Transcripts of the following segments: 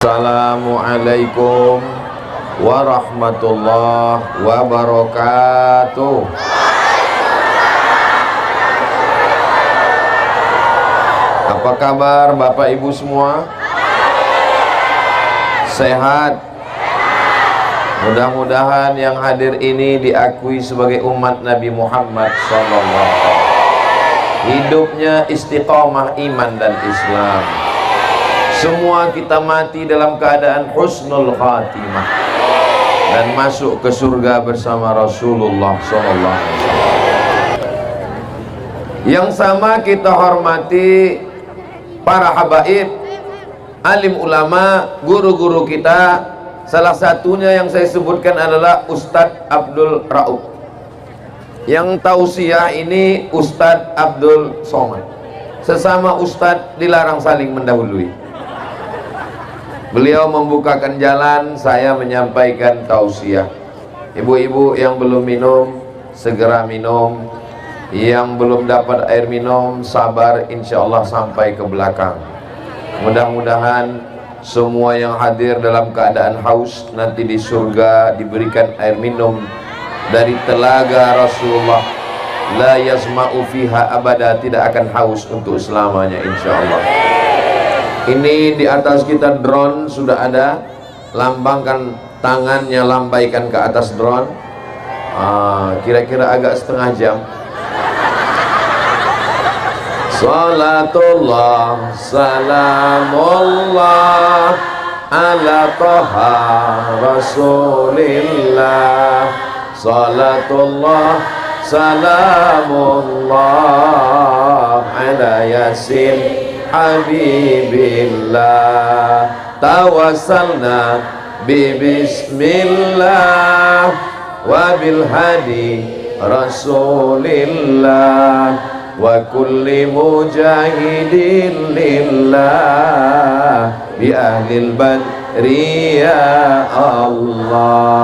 Assalamualaikum warahmatullahi wabarakatuh. Apa kabar Bapak Ibu semua? Sehat? Mudah-mudahan yang hadir ini diakui sebagai umat Nabi Muhammad SAW. Hidupnya istiqomah iman dan Islam. Semua kita mati dalam keadaan husnul khatimah dan masuk ke surga bersama Rasulullah SAW. Yang sama kita hormati para habaib, alim ulama, guru-guru kita. Salah satunya yang saya sebutkan adalah Ustadz Abdul Rauf. Yang tausiah ini Ustadz Abdul Somad. Sesama Ustadz dilarang saling mendahului. Beliau membukakan jalan, saya menyampaikan tausiah. Ibu-ibu yang belum minum, segera minum. Yang belum dapat air minum, sabar, insya Allah sampai ke belakang. Mudah-mudahan semua yang hadir dalam keadaan haus nanti di surga diberikan air minum dari telaga Rasulullah. La yazma'u fiha abada, tidak akan haus untuk selamanya insya Allah. Ini di atas kita drone sudah ada, lambangkan tangannya, lambaikan ke atas drone. Kira-kira agak setengah jam. Salatullah salamullah ala toha rasulillah. Salatullah salamullah ala yasin Habibillah. Tawassalna bismillah wa bil hadi rasulillah wa kulli mujahidin lillah bi ahlil badri ya Allah.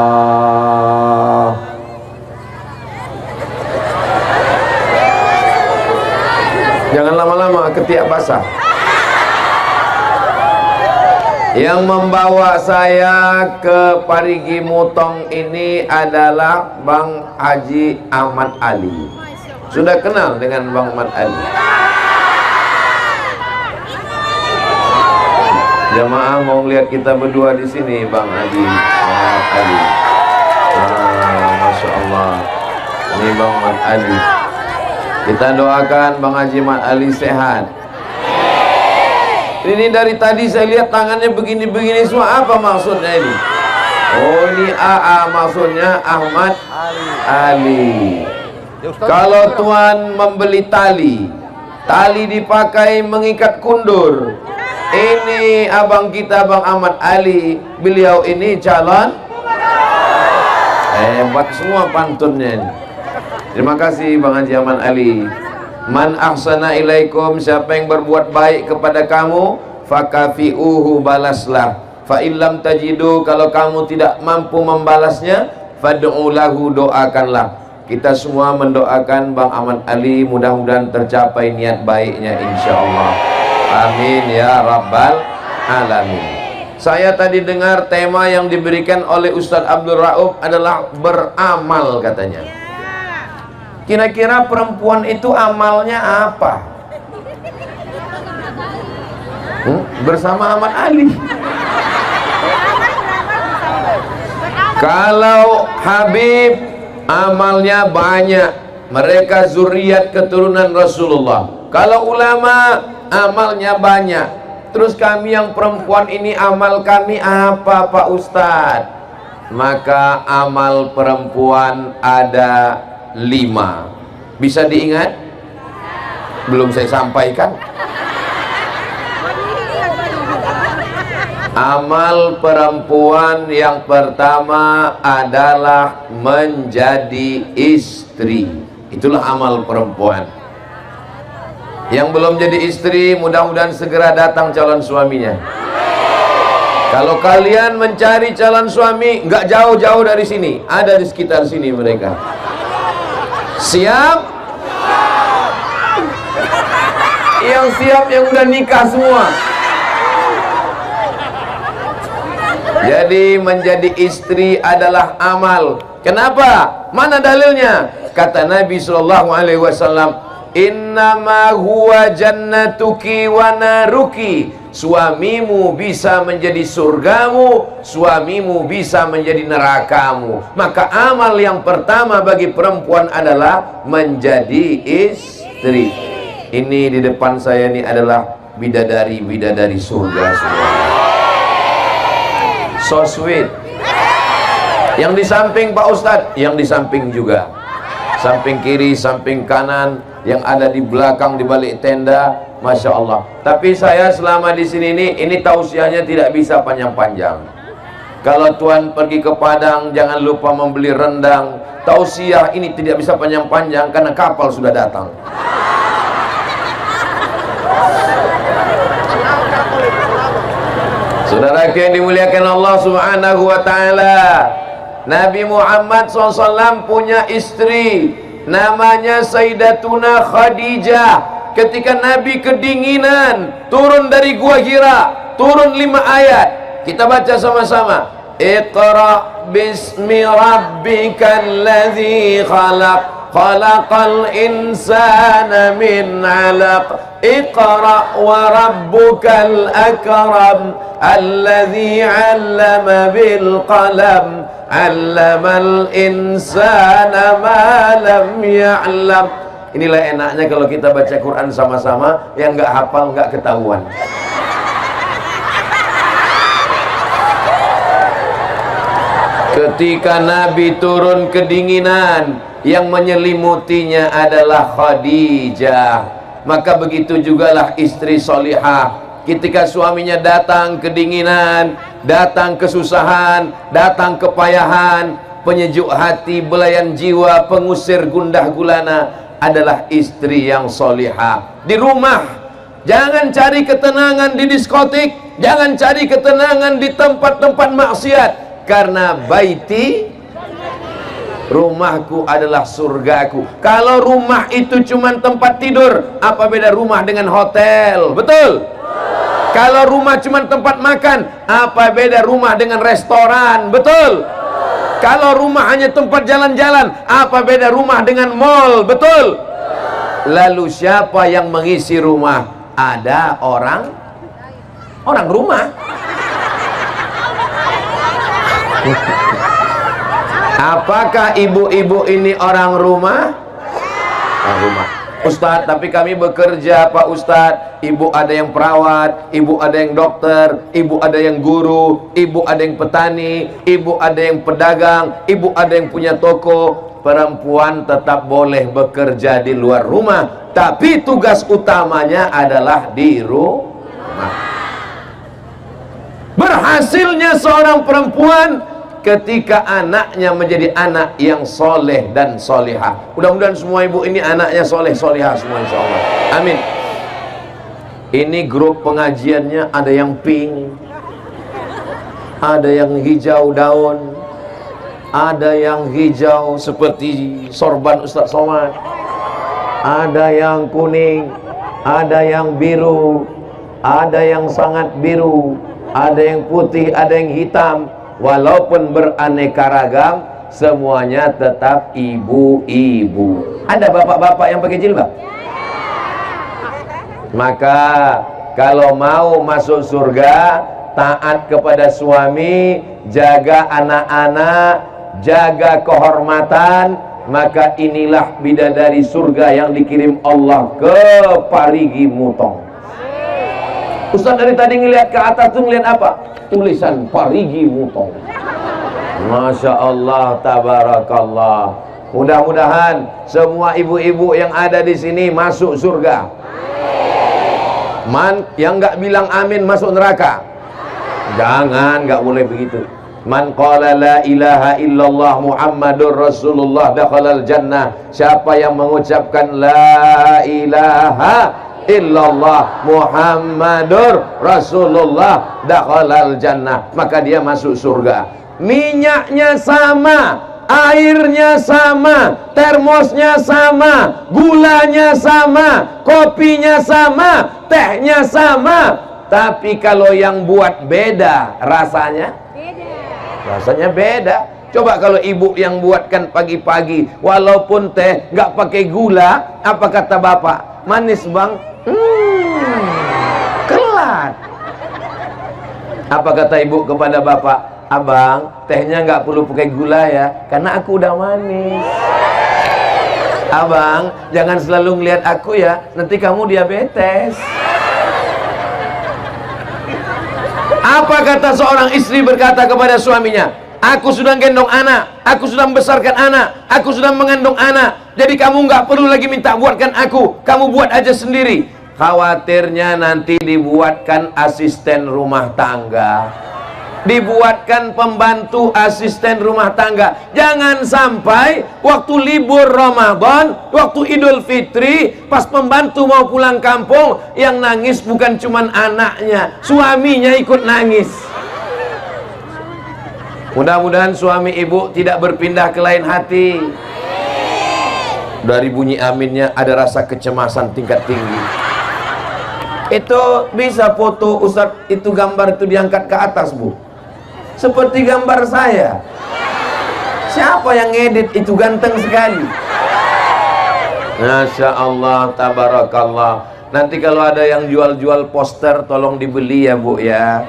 Jangan lama-lama, ketiak basah. Yang membawa saya ke Parigi Mutong ini adalah Bang Haji Ahmad Ali. Sudah kenal dengan Bang Ahmad Ali? Jamaah mau lihat kita berdua di sini, Bang Haji Ahmad Ali. Masya Allah. Ini Bang Ahmad Ali. Kita doakan Bang Haji Ahmad Ali sehat. Ini dari tadi saya lihat tangannya begini-begini semua. Apa maksudnya ini? Oh, ini AA, maksudnya Ahmad Ali. Kalau Tuhan membeli tali, tali dipakai mengikat kundur. Ini abang kita Bang Ahmad Ali, beliau ini calon. Hebat semua pantunnya ini. Terima kasih Bang Haji Ahmad Ali. Man ahsana ilaikum, siapa yang berbuat baik kepada kamu, fakafi'uhu, balaslah. Fa illam tajidu, kalau kamu tidak mampu membalasnya, fad'u lahu, doakanlah. Kita semua mendoakan Bang Ahmad Ali, mudah-mudahan tercapai niat baiknya insyaallah. Amin ya rabbal alamin. Saya tadi dengar tema yang diberikan oleh Ustadz Abdul Rauf adalah beramal katanya. Kira-kira perempuan itu amalnya apa? Bersama Ahmad Ali. Kalau Habib amalnya banyak, mereka zuriat keturunan Rasulullah. Kalau ulama amalnya banyak. Terus kami yang perempuan ini amal kami apa Pak Ustadz? Maka amal perempuan ada 5. Bisa diingat? Belum saya sampaikan. Amal perempuan yang pertama adalah menjadi istri. Itulah amal perempuan. Yang belum jadi istri, mudah-mudahan segera datang calon suaminya. Kalau kalian mencari calon suami, nggak jauh-jauh dari sini, ada di sekitar sini mereka. Siap? Yang siap yang udah nikah semua. Jadi menjadi istri adalah amal. Kenapa? Mana dalilnya? Kata Nabi sallallahu alaihi wasallam, "Innama huwa jannatuki wa naruki." Suamimu bisa menjadi surgamu, suamimu bisa menjadi nerakamu. Maka amal yang pertama bagi perempuan adalah menjadi istri. Ini di depan saya ini adalah bidadari-bidadari surga semua. So sweet. Yang di samping Pak Ustadz, yang di samping juga. Samping kiri, samping kanan, yang ada di belakang, di balik tenda, Masya Allah. Tapi saya selama di sini ini tausiahnya tidak bisa panjang-panjang. Kalau Tuhan pergi ke Padang, jangan lupa membeli rendang. Tausiah ini tidak bisa panjang-panjang karena kapal sudah datang. Saudara yang dimuliakan Allah Subhanahu wa Ta'ala, Nabi Muhammad SAW punya istri namanya Sayyidatuna Khadijah. Ketika Nabi kedinginan, turun dari Gua Hira, turun 5 ayat. Kita baca sama-sama. Iqra bismi rabbikal ladzi khalaq, khalaqal insana min 'alaq. Iqra wa rabbukal akram, alladzi 'allama bil qalam, 'allamal insana ma lam ya'lam. Inilah enaknya kalau kita baca Quran sama-sama, yang nggak hafal nggak ketahuan. Ketika Nabi turun kedinginan, yang menyelimutinya adalah Khadijah. Maka begitu jugalah istri solihah. Ketika suaminya datang kedinginan, datang kesusahan, datang kepayahan, penyejuk hati, belayan jiwa, pengusir gundah gulana, adalah istri yang solihah. Di rumah, jangan cari ketenangan di diskotik, jangan cari ketenangan di tempat-tempat maksiat. Karena baiti, rumahku adalah surgaku. Kalau rumah itu cuma tempat tidur, apa beda rumah dengan hotel? Betul? Kalau rumah cuma tempat makan, apa beda rumah dengan restoran? Betul? Kalau rumah hanya tempat jalan-jalan, apa beda rumah dengan mall? Betul? Lalu siapa yang mengisi rumah? Ada orang rumah. Apakah ibu-ibu ini orang rumah? Orang rumah. Ustadz, tapi kami bekerja Pak Ustadz. Ibu ada yang perawat, ibu ada yang dokter, ibu ada yang guru, ibu ada yang petani, ibu ada yang pedagang, ibu ada yang punya toko. Perempuan tetap boleh bekerja di luar rumah, tapi tugas utamanya adalah di rumah. Berhasilnya seorang perempuan ketika anaknya menjadi anak yang soleh dan solihah. Mudah-mudahan semua ibu ini anaknya soleh solihah semua, insya Allah. Amin. Ini grup pengajiannya ada yang pink, ada yang hijau daun, ada yang hijau seperti sorban Ustaz Somad, ada yang kuning, ada yang biru, ada yang sangat biru, ada yang putih, ada yang hitam. Walaupun beraneka ragam, semuanya tetap ibu-ibu. Ada bapak-bapak yang pakai jilbab? Maka kalau mau masuk surga, taat kepada suami, jaga anak-anak, jaga kehormatan, maka inilah bidadari surga yang dikirim Allah ke Parigi Mutong. Ustaz dari tadi ngelihat ke atas tuh ngelihat apa? Tulisan Parigi Mutong. Masya Allah, tabarakallah. Mudah-mudahan semua ibu-ibu yang ada di sini masuk surga. Yang nggak bilang amin masuk neraka. Jangan, nggak boleh begitu. Man qala la ilaha illallah Muhammadur Rasulullah dakhalal jannah. Siapa yang mengucapkan la ilaha illallah Muhammadur Rasulullah dakhalal jannah, maka dia masuk surga. Minyaknya sama, airnya sama, termosnya sama, gulanya sama, kopinya sama, tehnya sama, Tapi kalau yang buat beda rasanya? Rasanya beda. Coba kalau ibu yang buatkan pagi-pagi, walaupun teh nggak pakai gula, apa kata bapak? Manis bang? Kelat. Apa kata ibu kepada bapak? Abang, tehnya nggak perlu pakai gula ya, karena aku udah manis. Abang, jangan selalu ngeliat aku ya, nanti kamu diabetes. Apa kata seorang istri berkata kepada suaminya? Aku sudah gendong anak, aku sudah membesarkan anak, aku sudah mengandung anak, jadi kamu nggak perlu lagi minta buatkan aku, kamu buat aja sendiri. Khawatirnya nanti dibuatkan asisten rumah tangga, dibuatkan pembantu asisten rumah tangga. Jangan sampai waktu libur Ramadan, waktu Idul Fitri, pas pembantu mau pulang kampung, yang nangis bukan cuman anaknya, suaminya ikut nangis. Mudah-mudahan suami ibu tidak berpindah ke lain hati. Dari bunyi aminnya ada rasa kecemasan tingkat tinggi. Itu bisa foto Ustadz, itu gambar itu diangkat ke atas bu, seperti gambar saya. Siapa yang ngedit itu, ganteng sekali. Masya Allah, tabarakallah. Nanti kalau ada yang jual-jual poster, tolong dibeli ya bu ya.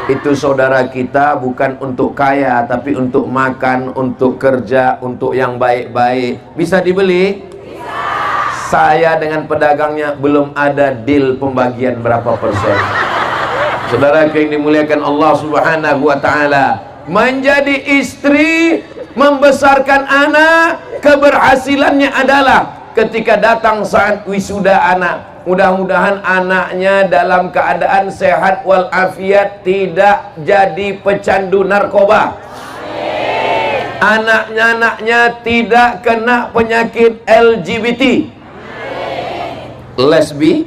Itu saudara kita bukan untuk kaya, tapi untuk makan, untuk kerja, untuk yang baik-baik. Bisa dibeli? Bisa. Saya dengan pedagangnya belum ada deal pembagian berapa persen. Saudara yang dimuliakan Allah Subhanahu wa ta'ala, menjadi istri, membesarkan anak, keberhasilannya adalah ketika datang saat wisuda anak, mudah-mudahan anaknya dalam keadaan sehat walafiat, tidak jadi pecandu narkoba. Anaknya tidak kena penyakit LGBT, lesbi,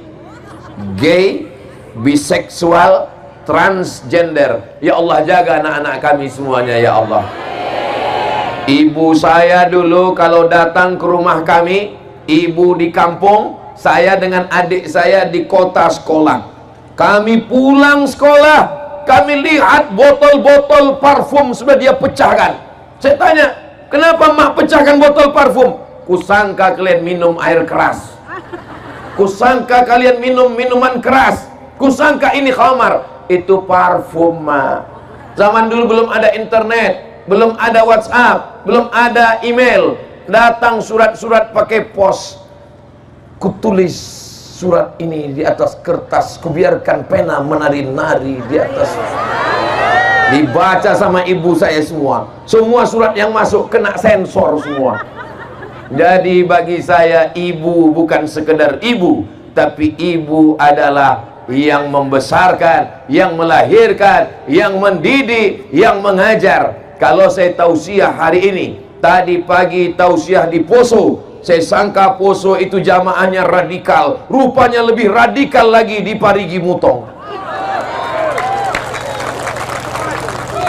gay, biseksual, transgender. Ya Allah, jaga anak-anak kami semuanya ya Allah. Ibu saya dulu kalau datang ke rumah kami, ibu di kampung, saya dengan adik saya di kota sekolah. Kami pulang sekolah, kami lihat botol-botol parfum sudah dia pecahkan. Saya tanya, kenapa mak pecahkan botol parfum? Kusangka kalian minum air keras, kusangka kalian minum minuman keras, kusangka ini khamar. Itu parfum mak. Zaman dulu belum ada internet, belum ada WhatsApp, belum ada email. Datang surat-surat pakai pos. Kutulis surat ini di atas kertas, kubiarkan pena menari-nari di atas. Dibaca sama ibu saya semua. Semua surat yang masuk kena sensor semua. Jadi bagi saya, ibu bukan sekedar ibu, tapi ibu adalah yang membesarkan, yang melahirkan, yang mendidik, yang mengajar. Kalau saya tausiah hari ini, tadi pagi tausiah di Poso, saya sangka Poso itu jamaahnya radikal, rupanya lebih radikal lagi di Parigi Mutong.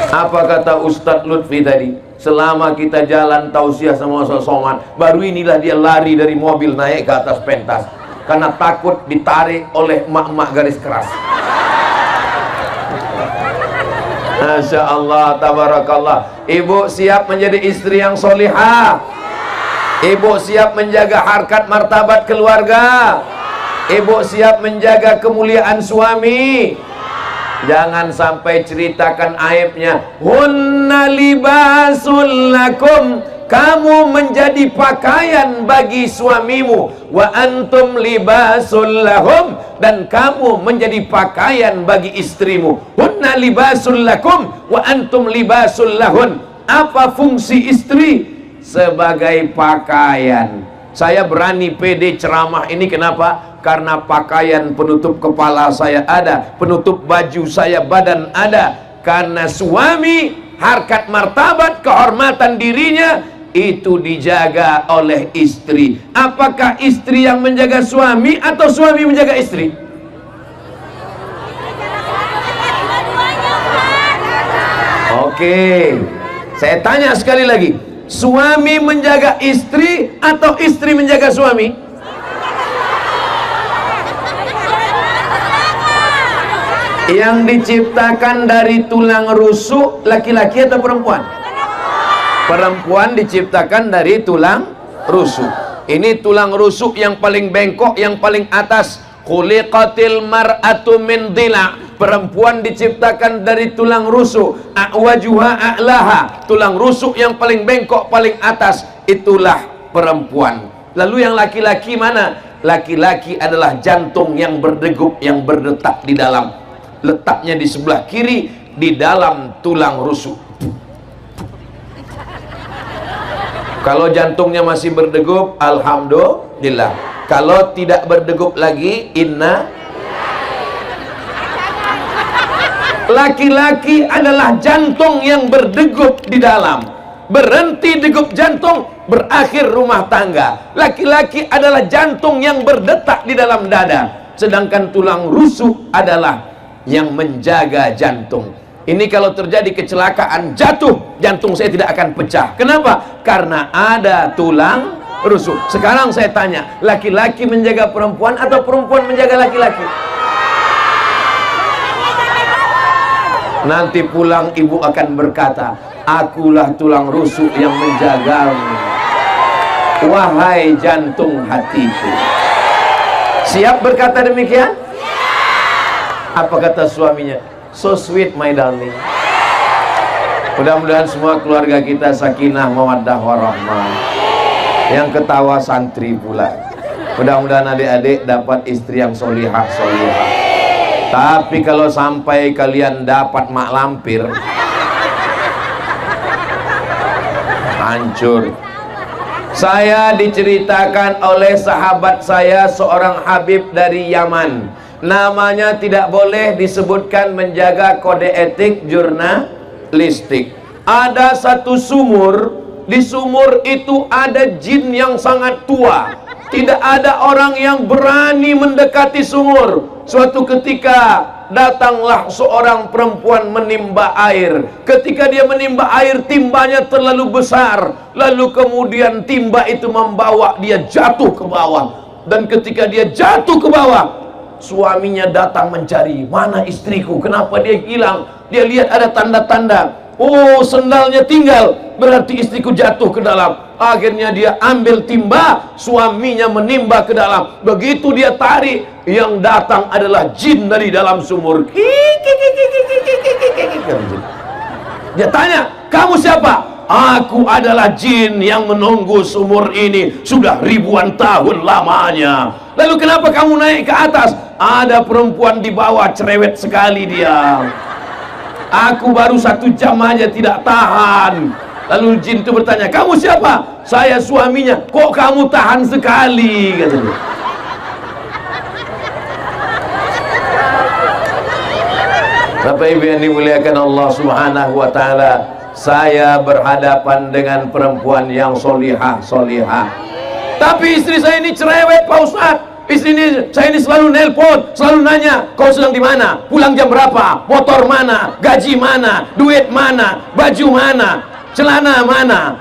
Apa kata Ustadz Lutfi tadi? Selama kita jalan tausiah sama Ustadz Somad, baru inilah dia lari dari mobil naik ke atas pentas karena takut ditarik oleh emak-emak garis keras. Masya Allah, tabarakallah. Ibu siap menjadi istri yang solihah? Ibu siap menjaga harkat martabat keluarga? Ibu siap menjaga kemuliaan suami? Jangan sampai ceritakan aibnya. Hunna libasul lakum, kamu menjadi pakaian bagi suamimu. Wa antum libasul lahum, dan kamu menjadi pakaian bagi istrimu. Hunna libasul lakum wa antum libasul lahun. Apa fungsi istri? Sebagai pakaian. Saya berani pede ceramah ini, kenapa? Karena pakaian penutup kepala saya ada, penutup baju saya badan ada. Karena suami, harkat martabat, kehormatan dirinya itu dijaga oleh istri. Apakah istri yang menjaga suami atau suami menjaga istri? Oke, saya tanya sekali lagi, suami menjaga istri atau istri menjaga suami? Yang diciptakan dari tulang rusuk laki-laki atau perempuan? Perempuan diciptakan dari tulang rusuk. Ini tulang rusuk yang paling bengkok, yang paling atas. Khuliqatil mar'atu min dhila'. Perempuan diciptakan dari tulang rusuk. A'wajuha a'laha. Tulang rusuk yang paling bengkok, paling atas, itulah perempuan. Lalu yang laki-laki mana? Laki-laki adalah jantung yang berdegup, yang berdetak di dalam. Letaknya di sebelah kiri, di dalam tulang rusuk. Kalau jantungnya masih berdegup, alhamdulillah. Kalau tidak berdegup lagi, inna. Laki-laki adalah jantung yang berdegup di dalam. Berhenti degup jantung, berakhir rumah tangga. Laki-laki adalah jantung yang berdetak di dalam dada. Sedangkan tulang rusuk adalah yang menjaga jantung. Ini kalau terjadi kecelakaan, jatuh, jantung saya tidak akan pecah. Kenapa? Karena ada tulang rusuk. Sekarang saya tanya, laki-laki menjaga perempuan atau perempuan menjaga laki-laki? Nanti pulang ibu akan berkata, akulah tulang rusuk yang menjagamu, wahai jantung hatiku. Siap berkata demikian? Apa kata suaminya? So sweet my darling. Mudah-mudahan semua keluarga kita sakinah mawaddah warahmah. Yang ketawa santri pula. Mudah-mudahan adik-adik dapat istri yang solihah. Tapi kalau sampai kalian dapat mak lampir, hancur. Saya diceritakan oleh sahabat saya, seorang Habib dari Yaman. Namanya tidak boleh disebutkan, menjaga kode etik jurnalistik. Ada satu sumur, di sumur itu ada jin yang sangat tua. Tidak ada orang yang berani mendekati sumur. Suatu ketika datanglah seorang perempuan menimba air. Ketika dia menimba air, timbanya terlalu besar. Lalu kemudian timba itu membawa dia jatuh ke bawah. Dan ketika dia jatuh ke bawah, suaminya datang mencari, mana istriku, kenapa dia hilang? Dia lihat ada tanda-tanda, oh sendalnya tinggal, berarti istriku jatuh ke dalam. Akhirnya dia ambil timba, suaminya menimba ke dalam. Begitu dia tarik, yang datang adalah jin dari dalam sumur. Dia tanya, kamu siapa? Aku adalah jin yang menunggu sumur ini sudah ribuan tahun lamanya. Lalu kenapa kamu naik ke atas? Ada perempuan di bawah, cerewet sekali dia. Aku baru 1 jam aja tidak tahan. Lalu jin itu bertanya, kamu siapa? Saya suaminya. Kok kamu tahan sekali? Katanya. Bapak Ibu yang dimuliakan Allah Subhanahu wa Ta'ala, saya berhadapan dengan perempuan yang solihah. Tapi istri saya ini cerewet, Pak Ustadz. Saya ini selalu nelpon, selalu nanya, kau sedang di mana? Pulang jam berapa? Motor mana? Gaji mana? Duit mana? Baju mana? Celana mana?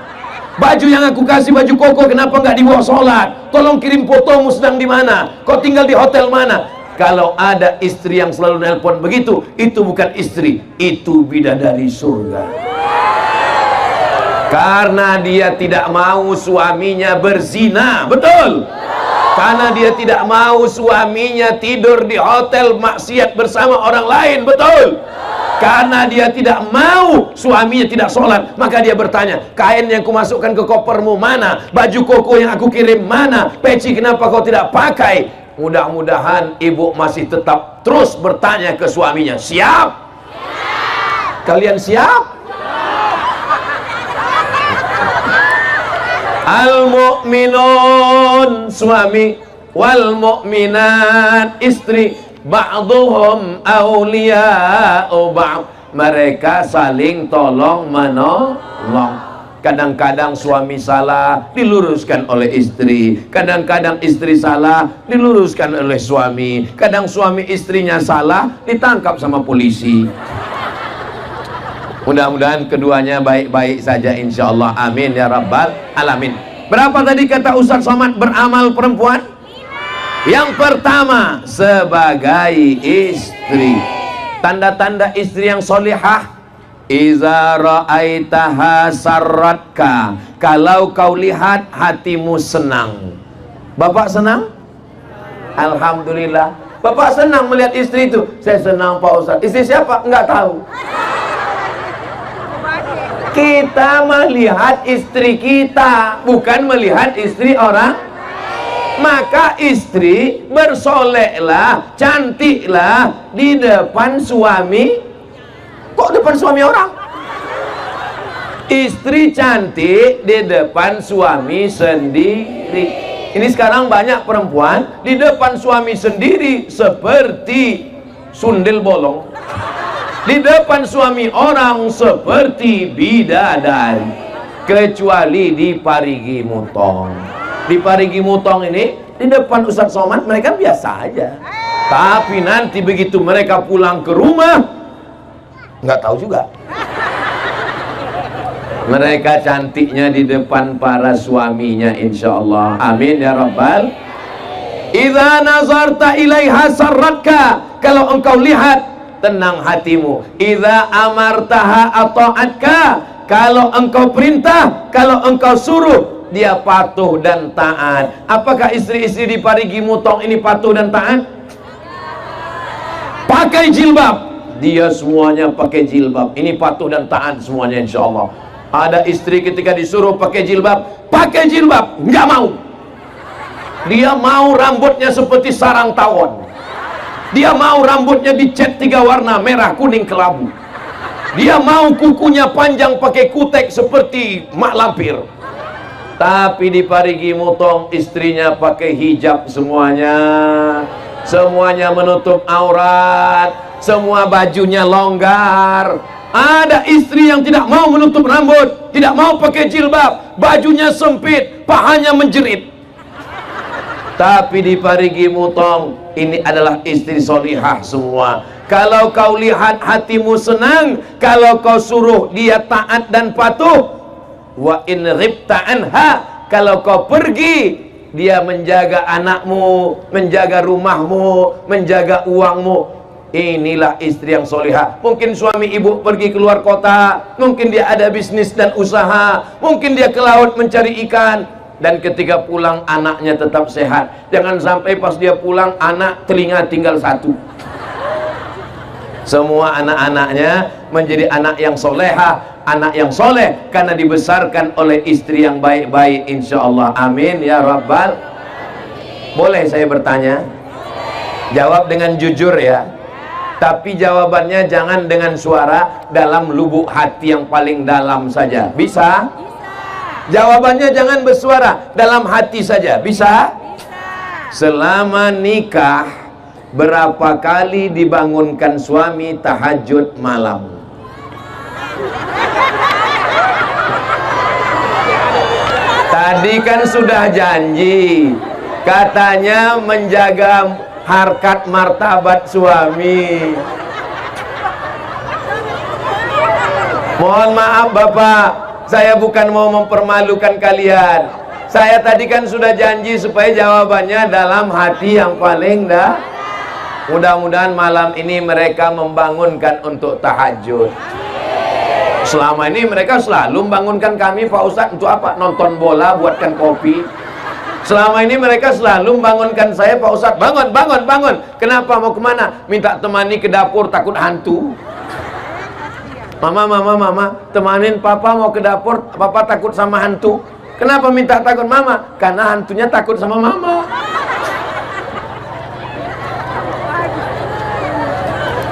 Baju yang aku kasih, baju koko, kenapa nggak dibawa sholat? Tolong kirim fotomu sedang di mana? Kau tinggal di hotel mana? Kalau ada istri yang selalu nelpon begitu, itu bukan istri, itu bidadari surga. Karena dia tidak mau suaminya berzina, betul? Karena dia tidak mau suaminya tidur di hotel maksiat bersama orang lain, betul? Karena dia tidak mau suaminya tidak sholat, maka dia bertanya, kain yang kumasukkan ke kopermu mana? Baju koko yang aku kirim mana? Peci kenapa kau tidak pakai? Mudah-mudahan ibu masih tetap terus bertanya ke suaminya, siap? Kalian siap? Al-mu'minun suami, wal mu'minat istri, ba'duhum awliya'u ba'd. Mereka saling tolong menolong. Kadang-kadang suami salah, diluruskan oleh istri. Kadang-kadang istri salah, diluruskan oleh suami. Kadang suami istrinya salah, ditangkap sama polisi. Mudah-mudahan keduanya baik-baik saja insyaallah. Amin ya rabbal alamin. Berapa tadi kata Ustaz Somad beramal perempuan? Yang pertama, sebagai istri. Tanda-tanda istri yang solihah, iza ra'aitaha sarratka, kalau kau lihat hatimu senang. Bapak senang? Alhamdulillah. Bapak senang melihat istri itu. Saya senang Pak Ustaz. Istri siapa? Enggak tahu. Kita melihat istri kita, bukan melihat istri orang. Maka istri bersoleklah, cantiklah di depan suami. Kok depan suami orang? Istri cantik di depan suami sendiri. Ini sekarang banyak perempuan di depan suami sendiri seperti sundel bolong, di depan suami orang seperti bidadari, kecuali di Parigi Mutong. Di Parigi Mutong ini, di depan Ustadz Somad mereka biasa aja, tapi nanti begitu mereka pulang ke rumah nggak tahu juga. Mereka cantiknya di depan para suaminya, insya Allah. Amin ya rabbal. Idza nazarta ilaiha sarratka, kalau engkau lihat tenang hatimu. Idza amartaha ata'atka, kalau engkau perintah, kalau engkau suruh dia patuh dan taat. Apakah istri-istri di Parigi Mutong ini patuh dan taat? Pakai jilbab, dia semuanya pakai jilbab. Ini patuh dan taat semuanya, insya Allah. Ada istri ketika disuruh pakai jilbab, nggak mau. Dia mau rambutnya seperti sarang tawon. Dia mau rambutnya dicat 3 warna, merah, kuning, kelabu. Dia mau kukunya panjang pakai kutek seperti mak lampir. Tapi di Parigi Mutong istrinya pakai hijab semuanya. Semuanya menutup aurat, semua bajunya longgar. Ada istri yang tidak mau menutup rambut, tidak mau pakai jilbab, bajunya sempit, pahanya menjerit. Tapi di Parigi Mutong ini adalah istri solihah semua. Kalau kau lihat hatimu senang, kalau kau suruh dia taat dan patuh. Wa in ghibta anha, kalau kau pergi dia menjaga anakmu, menjaga rumahmu, menjaga uangmu. Inilah istri yang solihah. Mungkin suami ibu pergi keluar kota, mungkin dia ada bisnis dan usaha, mungkin dia ke laut mencari ikan, dan ketika pulang anaknya tetap sehat. Jangan sampai pas dia pulang anak telinga tinggal 1. Semua anak-anaknya menjadi anak yang solehah, anak yang soleh, karena dibesarkan oleh istri yang baik-baik, insya Allah. Amin ya rabbal. Boleh saya bertanya? Jawab dengan jujur ya. Tapi jawabannya jangan dengan suara, dalam lubuk hati yang paling dalam saja. Bisa? Jawabannya jangan bersuara, dalam hati saja. Bisa? Selama nikah, berapa kali dibangunkan suami tahajud malam? Tadi kan sudah janji, katanya menjaga harkat martabat suami. Mohon maaf Bapak, saya bukan mau mempermalukan kalian. Saya tadi kan sudah janji supaya jawabannya dalam hati yang paling dah. Mudah-mudahan malam ini mereka membangunkan untuk tahajud. Selama ini mereka selalu membangunkan kami, Pak Ustadz, untuk apa? Nonton bola, buatkan kopi. Selama ini mereka selalu membangunkan saya, Pak Ustadz, bangun, bangun, bangun. Kenapa? Mau kemana? Minta temani ke dapur, takut hantu. Mama, mama, mama, temanin papa mau ke dapur, papa takut sama hantu. Kenapa minta takut mama? Karena hantunya takut sama mama.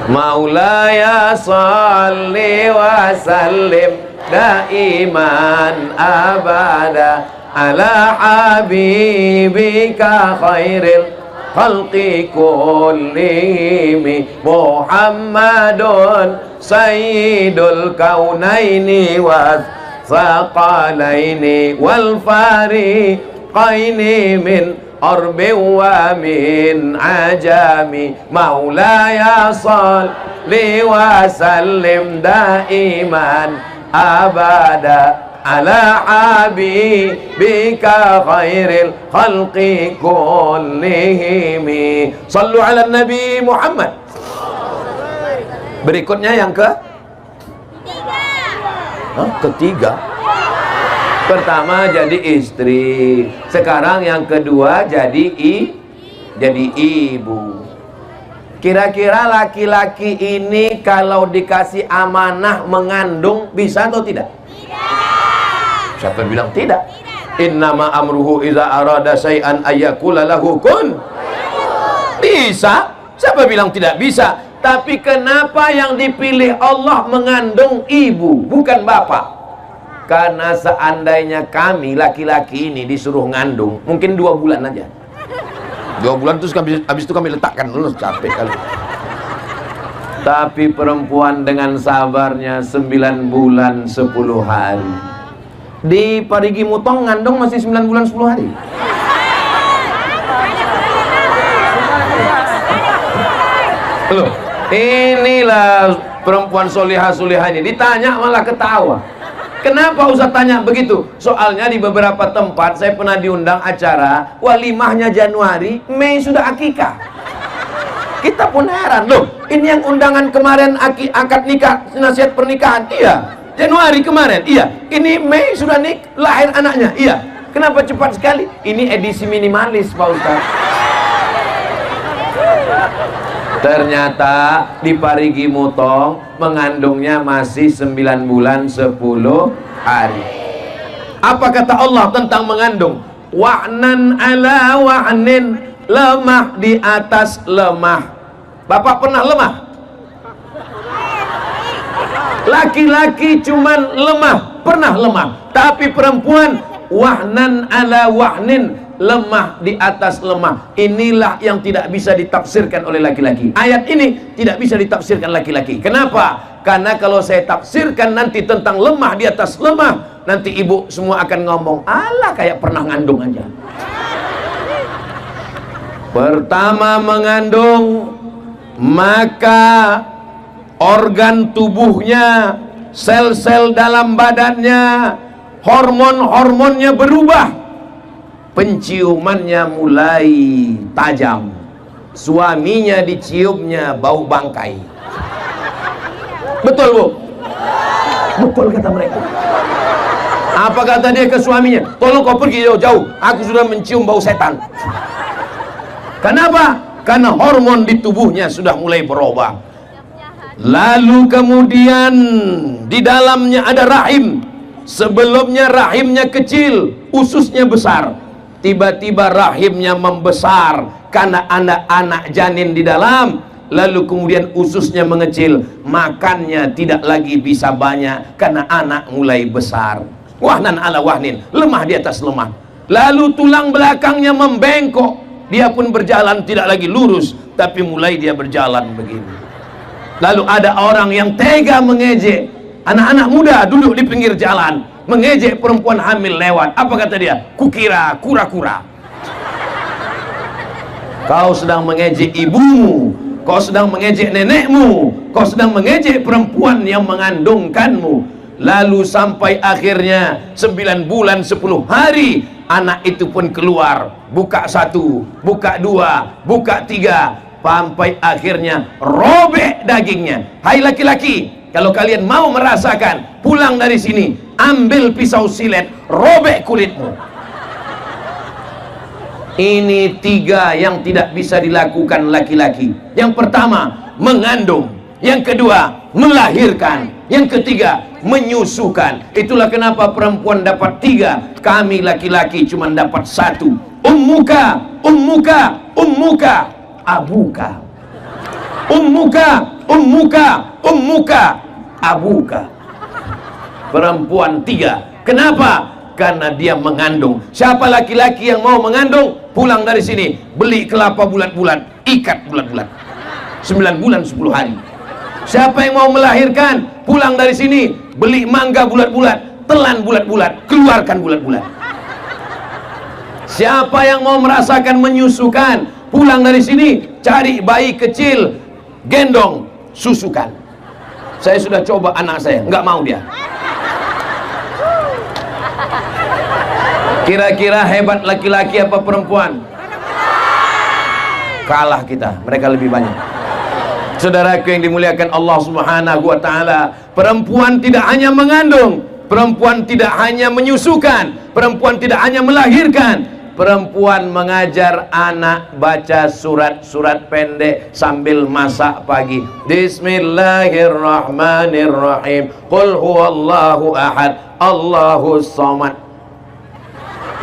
Maulaya salli wa sallim daiman abada ala habibika khairil khalqi kullihim Muhammadun sayyidul kaunaini wa thaqalaini wal fariqaini min arbi wa min ajami maulaya salli wa sallim daiman abada ala habibika khairil khalqi kullihim. Sallu ala Nabi Muhammad. Berikutnya yang ketiga. Pertama jadi istri, sekarang yang kedua jadi ibu. Kira-kira laki-laki ini kalau dikasih amanah mengandung bisa atau tidak? Tidak. Siapa bilang tidak? Innama amruhu iza arada syai'an ayyakula lahu kun. Bisa. Siapa bilang tidak bisa? Tapi kenapa yang dipilih Allah mengandung ibu bukan bapak? Karena seandainya kami laki-laki ini disuruh ngandung mungkin 2 bulan aja. 2 bulan terus habis itu kami letakkan dulu, capek kali. Tapi perempuan dengan sabarnya 9 bulan 10 hari. Di Parigi Mutong ngandung masih 9 bulan 10 hari. Loh, inilah perempuan solihah-solihah ini. Ditanya malah ketawa. Kenapa Ustaz tanya begitu? Soalnya di beberapa tempat saya pernah diundang acara walimahnya Januari, Mei sudah akikah. Kita pun heran, loh, ini yang undangan kemarin akad nikah, nasihat pernikahan, iya. Januari kemarin, iya. Ini Mei sudah lahir anaknya, iya. Kenapa cepat sekali? Ini edisi minimalis, Pak Ustaz. Ternyata di Parigi Mutong mengandungnya masih 9 bulan 10 hari. Apa kata Allah tentang mengandung? Wa'nan ala wa'nin, lemah di atas lemah. Bapak pernah lemah? Laki-laki cuman lemah, pernah lemah. Tapi perempuan wa'nan ala wa'nin, lemah di atas lemah. Inilah yang tidak bisa ditafsirkan oleh laki-laki. Ayat ini tidak bisa ditafsirkan laki-laki. Kenapa? Karena kalau saya tafsirkan nanti tentang lemah di atas lemah, nanti ibu semua akan ngomong, alah kayak pernah ngandung aja. Pertama mengandung, maka organ tubuhnya, sel-sel dalam badannya, hormon-hormonnya berubah. Penciumannya mulai tajam. Suaminya diciumnya bau bangkai. Betul, Bu? Betul kata mereka. Apa kata dia ke suaminya? Tolong kau pergi jauh-jauh, aku sudah mencium bau setan. Kenapa? Karena hormon di tubuhnya sudah mulai berubah. Lalu kemudian di dalamnya ada rahim. Sebelumnya rahimnya kecil, ususnya besar. Tiba-tiba rahimnya membesar karena anak-anak janin di dalam. Lalu kemudian ususnya mengecil, makannya tidak lagi bisa banyak karena anak mulai besar. Wahnan ala wahnin, lemah di atas lemah. Lalu tulang belakangnya membengkok, dia pun berjalan tidak lagi lurus, tapi mulai dia berjalan begini. Lalu ada orang yang tega mengejek anak-anak muda duduk di pinggir jalan, mengejek perempuan hamil lewat. Apa kata dia? Kukira kura-kura. Kau sedang mengejek ibumu, kau sedang mengejek nenekmu, kau sedang mengejek perempuan yang mengandungkanmu. Lalu sampai akhirnya 9 bulan 10 hari anak itu pun keluar. Buka 1, buka 2, buka 3, sampai akhirnya robek dagingnya. Hai laki-laki, kalau kalian mau merasakan, pulang dari sini, ambil pisau silet, robek kulitmu. Ini 3 yang tidak bisa dilakukan laki-laki. Yang pertama, mengandung. Yang kedua, melahirkan. Yang ketiga, menyusukan. Itulah kenapa perempuan dapat 3, kami laki-laki cuma dapat 1. Ummuka, ummuka, ummuka, abuka. Ummuka, ummuka, ummuka, abuka. Perempuan 3. Kenapa? Karena dia mengandung. Siapa laki-laki yang mau mengandung, pulang dari sini, beli kelapa bulat-bulat, ikat bulat-bulat, 9 bulan 10 hari. Siapa yang mau melahirkan, pulang dari sini, beli mangga bulat-bulat, telan bulat-bulat, keluarkan bulat-bulat. Siapa yang mau merasakan menyusukan, pulang dari sini, cari bayi kecil, gendong, susukan. Saya sudah coba anak saya, nggak mau dia. Kira-kira hebat laki-laki apa perempuan? Kalah kita, mereka lebih banyak. Saudaraku yang dimuliakan Allah Subhanahu wa taala, perempuan tidak hanya mengandung, perempuan tidak hanya menyusukan, perempuan tidak hanya melahirkan, perempuan mengajar anak baca surat-surat pendek sambil masak pagi. Bismillahirrahmanirrahim. Qul huwallahu ahad, Allahus samad,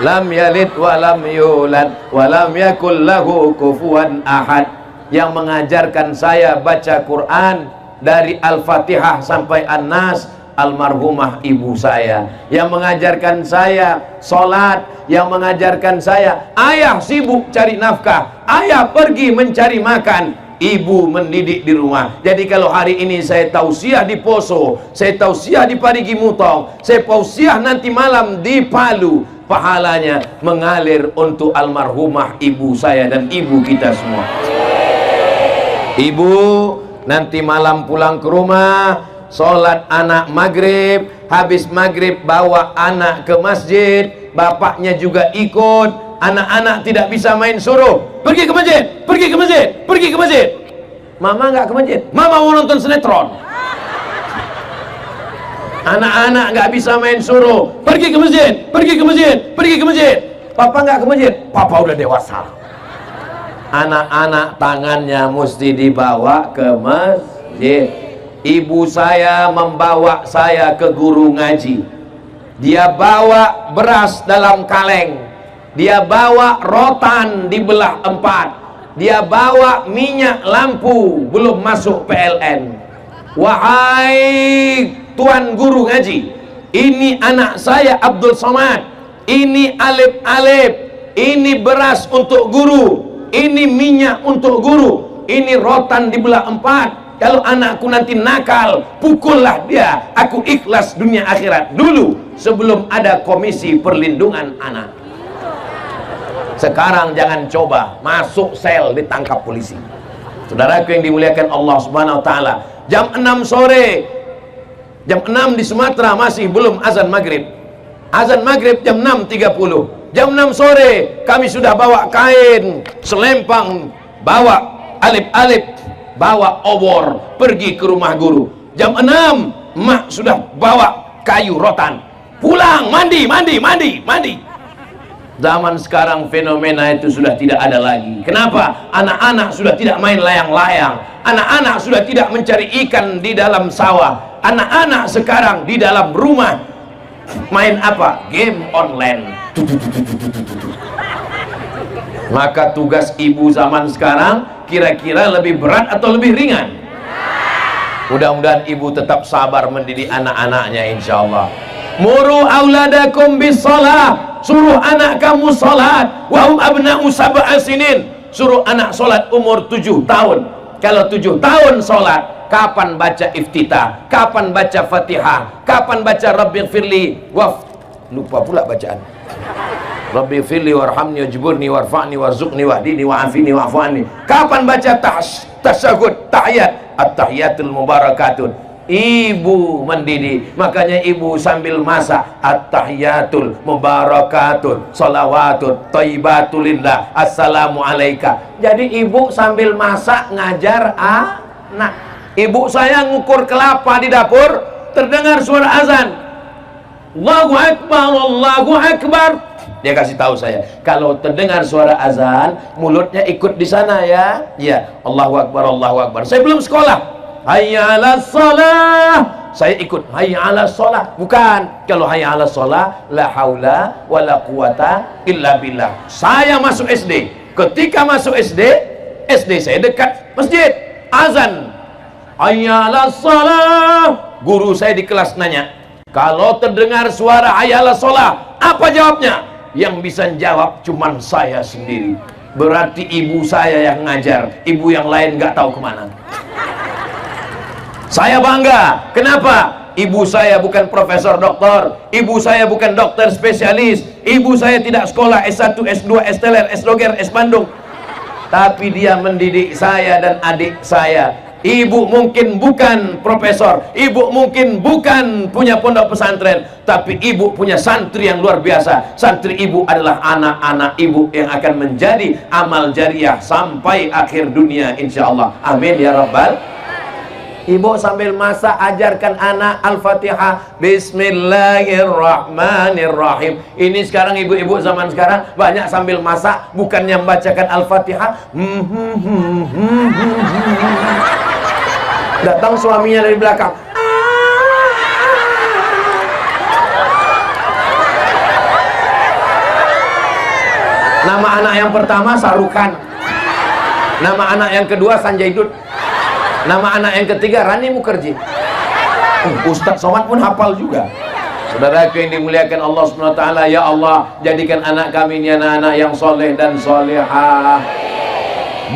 lam yalid wa lam yulad wa lam yakul lahu kufuwan ahad. Yang mengajarkan saya baca Quran dari Al-Fatihah sampai An-Nas, almarhumah ibu saya. Yang mengajarkan saya sholat, yang mengajarkan saya, ayah sibuk cari nafkah, ayah pergi mencari makan, ibu mendidik di rumah. Jadi kalau hari ini saya tausiah di Poso, saya tausiah di Parigi Mutong, saya tausiah nanti malam di Palu, pahalanya mengalir untuk almarhumah ibu saya dan ibu kita semua. Ibu nanti malam pulang ke rumah, sholat anak maghrib, habis maghrib bawa anak ke masjid, bapaknya juga ikut. Anak-anak tidak bisa main, suruh pergi ke masjid, pergi ke masjid, pergi ke masjid. Mama nggak ke masjid, mama mau nonton sinetron. Anak-anak nggak bisa main, suruh pergi ke masjid, pergi ke masjid, pergi ke masjid. Papa nggak ke masjid, papa udah dewasa. Anak-anak tangannya mesti dibawa ke masjid. Ibu saya membawa saya ke guru ngaji. Dia bawa beras dalam kaleng, dia bawa rotan dibelah 4, dia bawa minyak lampu belum masuk PLN. Wahai tuan guru ngaji, ini anak saya Abdul Somad, ini alif-alif, ini beras untuk guru, ini minyak untuk guru, ini rotan dibelah 4. Kalau anakku nanti nakal, pukullah dia. Aku ikhlas dunia akhirat dulu sebelum ada komisi perlindungan anak. Sekarang jangan coba masuk sel ditangkap polisi. Saudaraku yang dimuliakan Allah Subhanahu wa taala, jam 6 sore, jam 6 di Sumatera masih belum azan maghrib. Azan maghrib jam 6.30. Jam 6 sore kami sudah bawa kain, selempang, bawa alif-alif, bawa obor, pergi ke rumah guru. Jam 6 mak sudah bawa kayu rotan, pulang mandi. Zaman sekarang fenomena itu sudah tidak ada lagi. Kenapa? Anak-anak sudah tidak main layang-layang, anak-anak sudah tidak mencari ikan di dalam sawah. Anak-anak sekarang di dalam rumah main apa? Game online. Maka tugas ibu zaman sekarang kira-kira lebih berat atau lebih ringan? Mudah-mudahan ibu tetap sabar mendidik anak-anaknya, insyaallah. Muru auladakum bis shalah, suruh anak kamu salat. Wa hum abna'u sab'a sinin, suruh anak salat umur 7 tahun. Kalau 7 tahun salat, kapan baca iftitah, kapan baca Fatihah, kapan baca Rabbighfirli lupa pula bacaan. Rabbighfirli warhamni wajburni warfa'ni warzuqni wahdini wa'afini wa'fu anni. Kapan baca tasyahud, tahiyat, at-tahiyatul mubarakatun. Ibu mendidik, makanya ibu sambil masak at-tahiyatul mubarakatun, salawatun thayyibatulillah, assalamu alaika. Jadi ibu sambil masak ngajar anak. Ibu saya ngukur kelapa di dapur, terdengar suara azan, Allahu Akbar, Allahu Akbar. Dia kasih tahu saya, kalau terdengar suara azan, mulutnya ikut di sana ya. Ya, Allahu Akbar, Allahu Akbar. Saya belum sekolah. Hayya 'alas shalah. Saya ikut hayya 'alas shalah. Bukan, kalau hayya 'alas shalah, la haula wala quwata illa billah. Saya masuk SD. Ketika masuk SD saya dekat masjid. Azan. Hayya 'alas shalah. Guru saya di kelas nanya, kalau terdengar suara hayya 'alas shalah, apa jawabnya? Yang bisa jawab cuman saya sendiri. Berarti ibu saya yang ngajar, ibu yang lain nggak tahu kemana. Saya bangga. Kenapa? Ibu saya bukan profesor doktor, ibu saya bukan dokter spesialis, ibu saya tidak sekolah S1, S2, S teler, S doger, S Bandung, tapi dia mendidik saya dan adik saya. Ibu mungkin bukan profesor, ibu mungkin bukan punya pondok pesantren, tapi ibu punya santri yang luar biasa. Santri ibu adalah anak-anak ibu yang akan menjadi amal jariah sampai akhir dunia insyaallah. Amin ya rabbal. Ibu sambil masak ajarkan anak Al-Fatihah, Bismillahirrahmanirrahim. Ini sekarang ibu-ibu zaman sekarang banyak sambil masak bukannya membacakan Al-Fatihah. Datang suaminya dari belakang. Nama anak yang pertama Sarukan. Nama anak yang kedua Sanjay Dutt. Nama anak yang ketiga Rani Mukherjee. Ustadz Somad pun hafal juga. Saudaraku yang dimuliakan Allah SWT, ya Allah, jadikan anak kami ini anak-anak yang soleh dan solehah.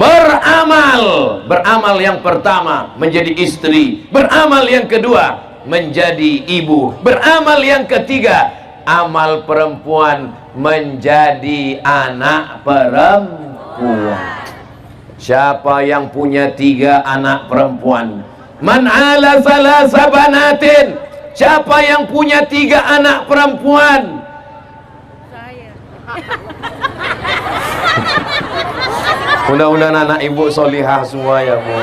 Beramal yang pertama menjadi istri, beramal yang kedua menjadi ibu, beramal yang ketiga amal perempuan menjadi anak perempuan. Siapa yang punya 3 anak perempuan? Man ala salasa banatin. Siapa yang punya 3 anak perempuan? Saya. Mudah-mudahan anak ibu solihah semua ya bu.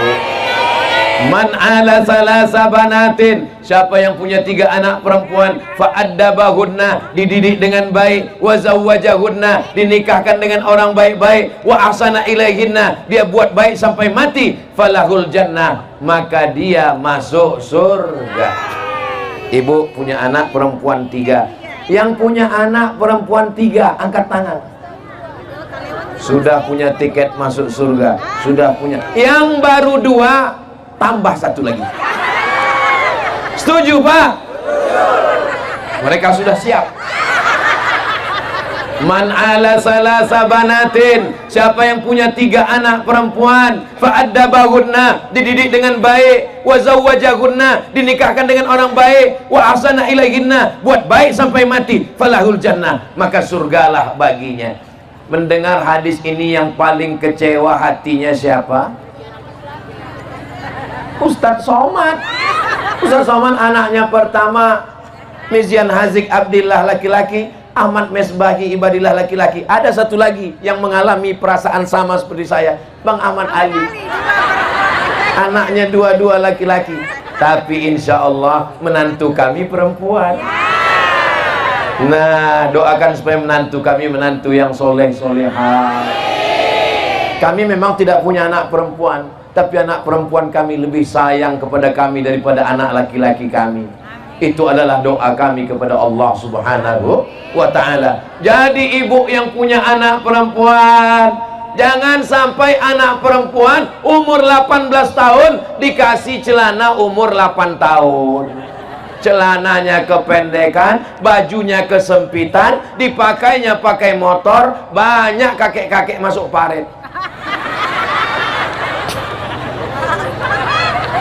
Man ala salasa banatin. Siapa yang punya 3 anak perempuan, fa'addabahunna, dididik dengan baik, wa zawwajahunna, dinikahkan dengan orang baik-baik, wa ahsana ilaihinna, dia buat baik sampai mati, falahul jannah, maka dia masuk surga. Ibu punya anak perempuan 3. Yang punya anak perempuan 3 angkat tangan. Sudah punya tiket masuk surga. Sudah punya. Yang baru 2 tambah 1 lagi. Setuju Pak? Mereka sudah siap. Man ala salasa banatin. Siapa yang punya 3 anak perempuan, fa'addabahunna, dididik dengan baik, wa zawwajahunna, dinikahkan dengan orang baik, wa ahsana ilaihinna, buat baik sampai mati, falahul jannah, maka surgalah baginya. Mendengar hadis ini yang paling kecewa hatinya siapa? Ustadz Somad. Ustadz Somad anaknya pertama Mizian Hazik Abdillah laki-laki, Ahmad Mesbahi Ibadillah laki-laki. Ada satu lagi yang mengalami perasaan sama seperti saya, Bang Ahmad Ali. Anaknya 2 laki-laki, tapi insya Allah menantu kami perempuan. Nah, doakan supaya menantu kami menantu yang soleh solehah. Kami memang tidak punya anak perempuan, tapi anak perempuan kami lebih sayang kepada kami daripada anak laki-laki kami. Itu adalah doa kami kepada Allah Subhanahu wa ta'ala. Jadi ibu yang punya anak perempuan, jangan sampai anak perempuan umur 18 tahun dikasih celana umur 8 tahun. Celananya kependekan, bajunya kesempitan, dipakainya pakai motor, banyak kakek-kakek masuk paret.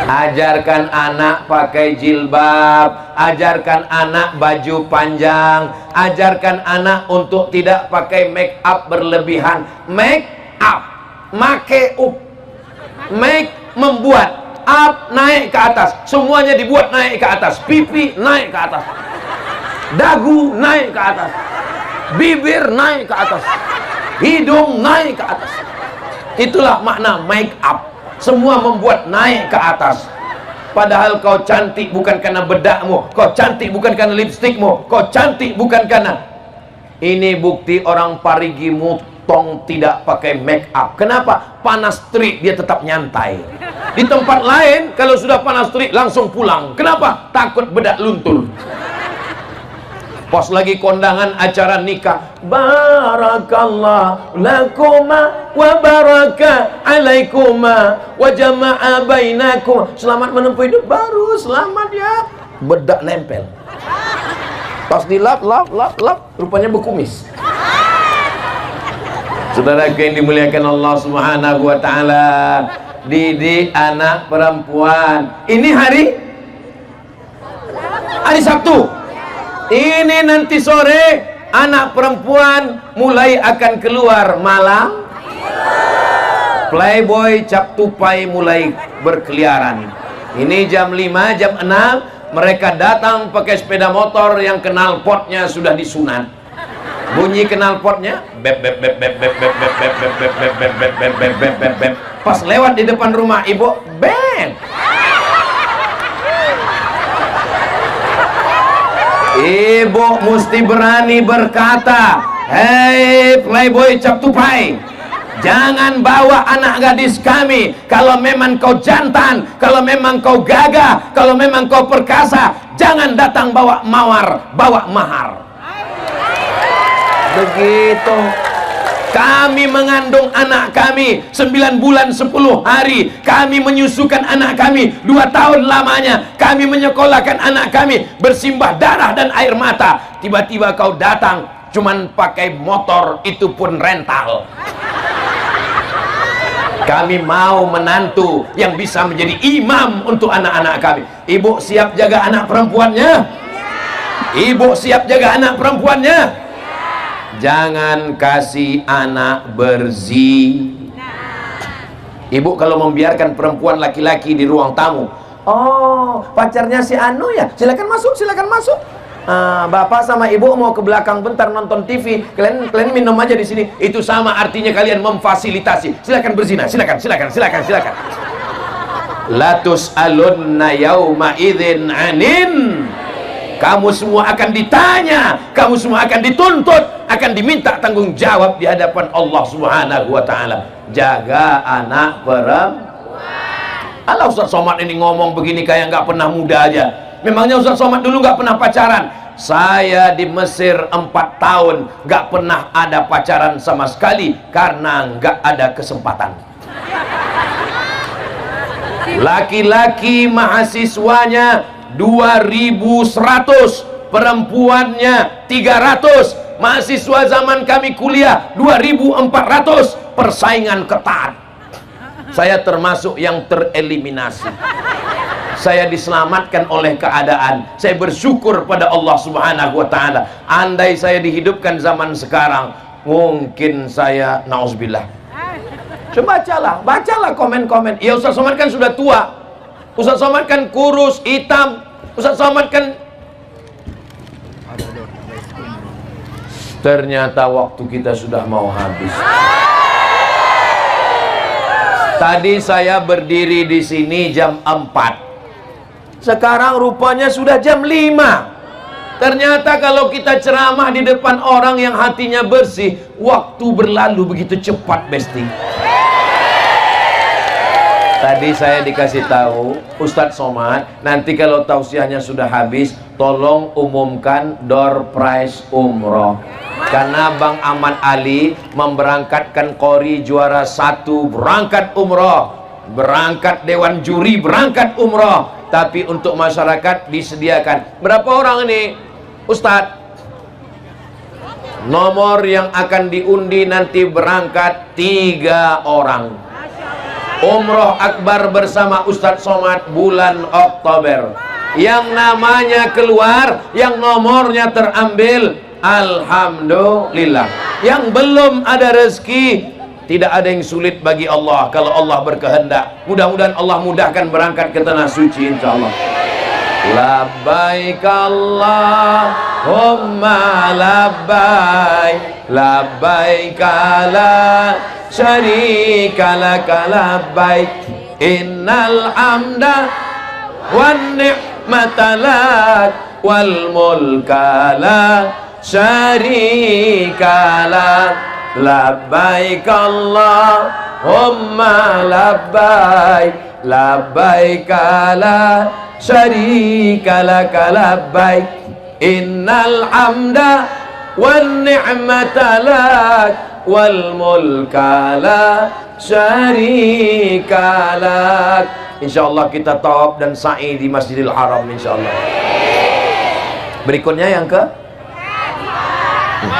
Ajarkan anak pakai jilbab, ajarkan anak baju panjang, ajarkan anak untuk tidak pakai make up berlebihan. Make up, make up, make membuat, up naik ke atas, semuanya dibuat naik ke atas, pipi naik ke atas, dagu naik ke atas, bibir naik ke atas, hidung naik ke atas. Itulah makna make up. Semua membuat naik ke atas. Padahal kau cantik bukan karena bedakmu, kau cantik bukan karena lipstikmu, kau cantik bukan karena. Ini bukti orang Parigi Mutong tidak pakai make up. Kenapa? Panas terik dia tetap nyantai. Di tempat lain kalau sudah panas terik langsung pulang. Kenapa? Takut bedak luntur. Pas lagi kondangan acara nikah, barakallah lakuma wa baraka alaikuma wa jama'a bainakum, selamat menempuh hidup baru, selamat ya. Bedak nempel. Pas dilap, rupanya berkumis. Saudara yang dimuliakan Allah Subhanahu wa ta'ala, didik anak perempuan. Ini hari Sabtu. Ini nanti sore anak perempuan mulai akan keluar malam. Playboy cap tupai mulai berkeliaran. Ini jam 5, jam 6 mereka datang pakai sepeda motor yang knalpotnya sudah disunat. Bunyi knalpotnya bep bep bep bep bep bep bep bep bep bep bep bep bep bep bep bep bep bep. Pas lewat di depan rumah ibu, bep. Ibu mesti berani berkata, hei playboy cap tupai, jangan bawa anak gadis kami. Kalau memang kau jantan, kalau memang kau gagah, kalau memang kau perkasa, jangan datang bawa mawar, bawa mahar. Begitu. Kami mengandung anak kami 9 bulan 10 hari. Kami menyusukan anak kami 2 tahun lamanya. Kami menyekolahkan anak kami bersimbah darah dan air mata. Tiba-tiba kau datang cuman pakai motor, itu pun rental. Kami mau menantu yang bisa menjadi imam untuk anak-anak kami. Ibu siap jaga anak perempuannya? Ibu siap jaga anak perempuannya? Jangan kasih anak berzina. Ibu kalau membiarkan perempuan laki-laki di ruang tamu, oh pacarnya si Anu ya, silakan masuk, silakan masuk. Bapak sama ibu mau ke belakang bentar nonton TV, kalian minum aja di sini. Itu sama artinya kalian memfasilitasi. Silakan berzina, silakan. Latus alunna yauma idzin anin. Kamu semua akan ditanya, kamu semua akan dituntut, akan diminta tanggung jawab di hadapan Allah Subhanahu wa taala. Jaga anak perempuan. Alah Ustaz Somad ini ngomong begini kayak nggak pernah muda aja. Memangnya Ustaz Somad dulu nggak pernah pacaran? Saya di Mesir 4 tahun nggak pernah ada pacaran sama sekali karena nggak ada kesempatan. Laki-laki mahasiswanya 2.100, perempuannya 300. Mahasiswa zaman kami kuliah 2.400. Persaingan ketat. Saya termasuk yang tereliminasi. Saya diselamatkan oleh keadaan. Saya bersyukur pada Allah Subhanahu wa taala. Andai saya dihidupkan zaman sekarang, mungkin saya nauzubillah. Coba bacalah komen-komen. Ya Ustaz Somad kan sudah tua. Ustaz Somad kan kurus, hitam. Ustaz Somad kan ternyata waktu kita sudah mau habis. Tadi saya berdiri di sini jam 4. Sekarang rupanya sudah jam 5. Ternyata kalau kita ceramah di depan orang yang hatinya bersih, waktu berlalu begitu cepat, Besti. Tadi saya dikasih tahu Ustadz Somad, nanti kalau tausiahnya sudah habis, tolong umumkan door prize umroh. Karena Bang Aman Ali memberangkatkan Qori juara 1 berangkat umroh, berangkat dewan juri berangkat umroh, tapi untuk masyarakat disediakan berapa orang ini Ustadz? Nomor yang akan diundi nanti berangkat 3 orang. Umroh akbar bersama Ustadz Somad bulan Oktober. Yang namanya keluar, yang nomornya terambil, alhamdulillah. Yang belum ada rezeki, tidak ada yang sulit bagi Allah kalau Allah berkehendak. Mudah-mudahan Allah mudahkan berangkat ke tanah suci insyaallah. Labbaik Allahumma labbaik, labbaik la syarika laka labbaik, innal hamda wan ni'mata lak wal mulka la syarika lak, labbaik Allahumma labbaik, labbaik la syarika laka labbaik, innal hamda wan ni'mata lak wal mulka la syarika lak. Insyaallah kita tawaf dan sa'i di Masjidil Haram insyaallah. Berikutnya yang ke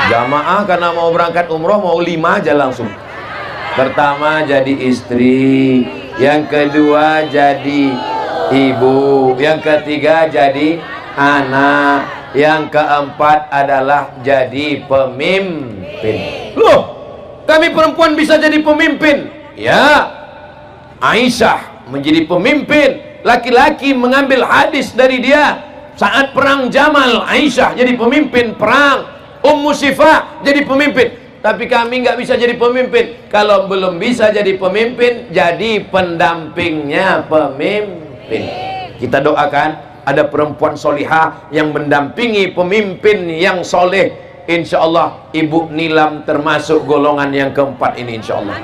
jamaah, karena mau berangkat umroh mau 5 aja langsung. Pertama jadi istri, yang kedua jadi ibu, yang ketiga jadi anak, yang keempat adalah jadi pemimpin. Loh, kami perempuan bisa jadi pemimpin, Ya, Aisyah menjadi pemimpin, laki-laki mengambil hadis dari dia. Saat perang Jamal, Aisyah jadi pemimpin perang, Ummu Sifah jadi pemimpin. Tapi kami nggak bisa jadi pemimpin. Kalau belum bisa jadi pemimpin, jadi pendampingnya pemimpin. Kita doakan ada perempuan solihah yang mendampingi pemimpin yang soleh. Insya Allah Ibu Nilam termasuk golongan yang keempat ini, insya Allah.